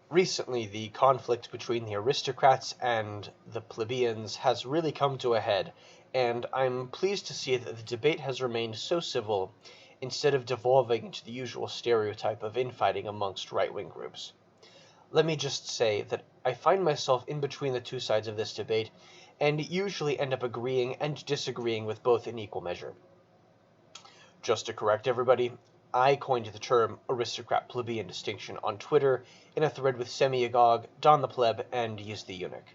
Recently, the conflict between the aristocrats and the plebeians has really come to a head, and I'm pleased to see that the debate has remained so civil instead of devolving into the usual stereotype of infighting amongst right-wing groups. Let me just say that I find myself in between the two sides of this debate, and usually end up agreeing and disagreeing with both in equal measure. Just to correct everybody, I coined the term aristocrat-plebeian distinction on Twitter in a thread with Semi-Agog, Don the Pleb, and Yiz the Eunuch.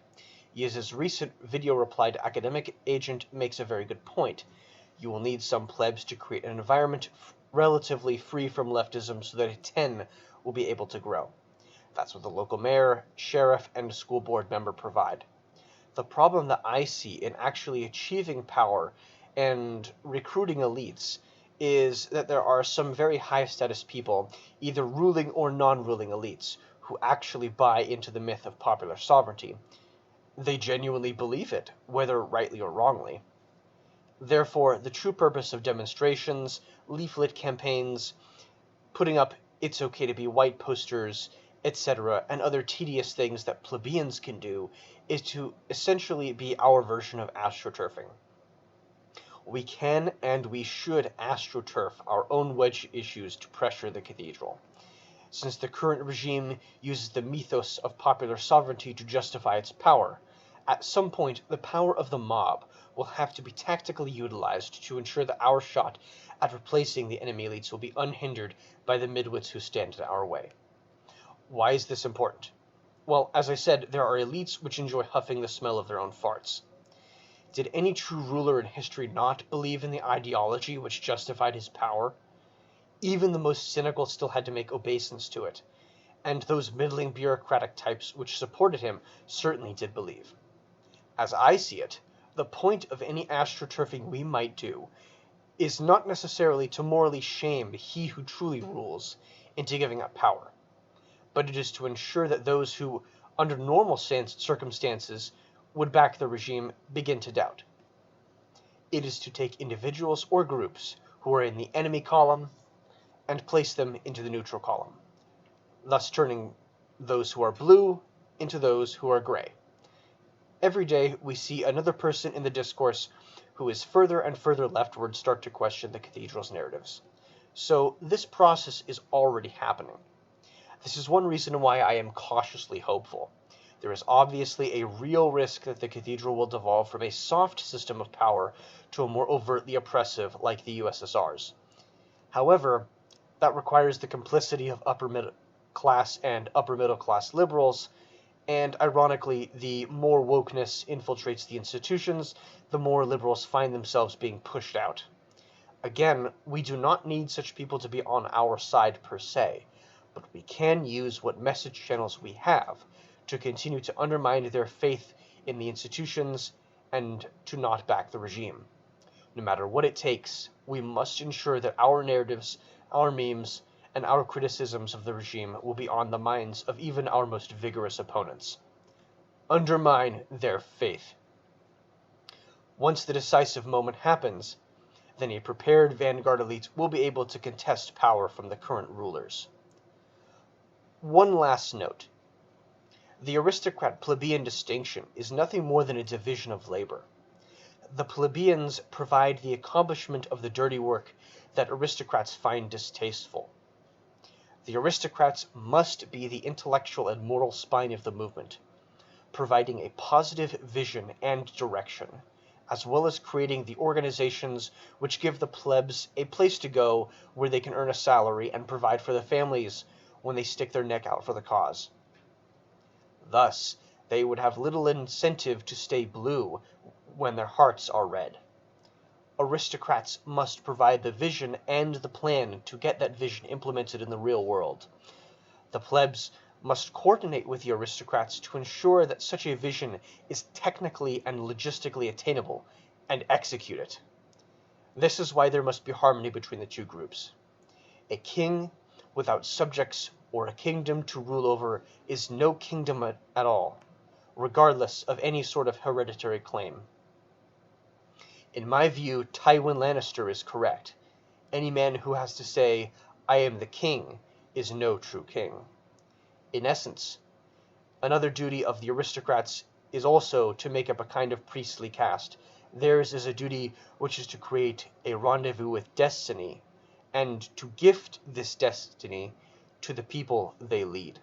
Yiz's recent video reply to Academic Agent makes a very good point. You will need some plebs to create an environment relatively free from leftism so that a 10 will be able to grow. That's what the local mayor, sheriff, and school board member provide. The problem that I see in actually achieving power and recruiting elites is that there are some very high-status people, either ruling or non-ruling elites, who actually buy into the myth of popular sovereignty. They genuinely believe it, whether rightly or wrongly. Therefore, the true purpose of demonstrations, leaflet campaigns, putting up "it's okay to be white" posters, etc., and other tedious things that plebeians can do, is to essentially be our version of astroturfing. We can and we should astroturf our own wedge issues to pressure the cathedral. Since the current regime uses the mythos of popular sovereignty to justify its power, at some point the power of the mob will have to be tactically utilized to ensure that our shot at replacing the enemy elites will be unhindered by the midwits who stand in our way. Why is this important? Well, as I said, there are elites which enjoy huffing the smell of their own farts. Did any true ruler in history not believe in the ideology which justified his power? Even the most cynical still had to make obeisance to it, and those middling bureaucratic types which supported him certainly did believe. As I see it, the point of any astroturfing we might do is not necessarily to morally shame he who truly rules into giving up power, but it is to ensure that those who, under normal circumstances, would back the regime begin to doubt. It is to take individuals or groups who are in the enemy column and place them into the neutral column, thus turning those who are blue into those who are gray. Every day we see another person in the discourse who is further and further leftward start to question the cathedral's narratives. So this process is already happening. This is one reason why I am cautiously hopeful. There is obviously a real risk that the cathedral will devolve from a soft system of power to a more overtly oppressive like the USSR's. However, that requires the complicity of upper middle class and upper middle class liberals, and ironically, the more wokeness infiltrates the institutions, the more liberals find themselves being pushed out. Again, we do not need such people to be on our side per se, but we can use what message channels we have to continue to undermine their faith in the institutions and to not back the regime. No matter what it takes, we must ensure that our narratives, our memes, and our criticisms of the regime will be on the minds of even our most vigorous opponents. Undermine their faith. Once the decisive moment happens, then a prepared vanguard elite will be able to contest power from the current rulers. One last note. The aristocrat-plebeian distinction is nothing more than a division of labor. The plebeians provide the accomplishment of the dirty work that aristocrats find distasteful. The aristocrats must be the intellectual and moral spine of the movement, providing a positive vision and direction, as well as creating the organizations which give the plebs a place to go where they can earn a salary and provide for their families when they stick their neck out for the cause. Thus, they would have little incentive to stay blue when their hearts are red. Aristocrats must provide the vision and the plan to get that vision implemented in the real world. The plebs must coordinate with the aristocrats to ensure that such a vision is technically and logistically attainable, and execute it. This is why there must be harmony between the two groups. A king without subjects or a kingdom to rule over is no kingdom at all, regardless of any sort of hereditary claim. In my view, Tywin Lannister is correct. Any man who has to say, "I am the king," is no true king. In essence, another duty of the aristocrats is also to make up a kind of priestly caste. Theirs is a duty which is to create a rendezvous with destiny, and to gift this destiny to the people they lead.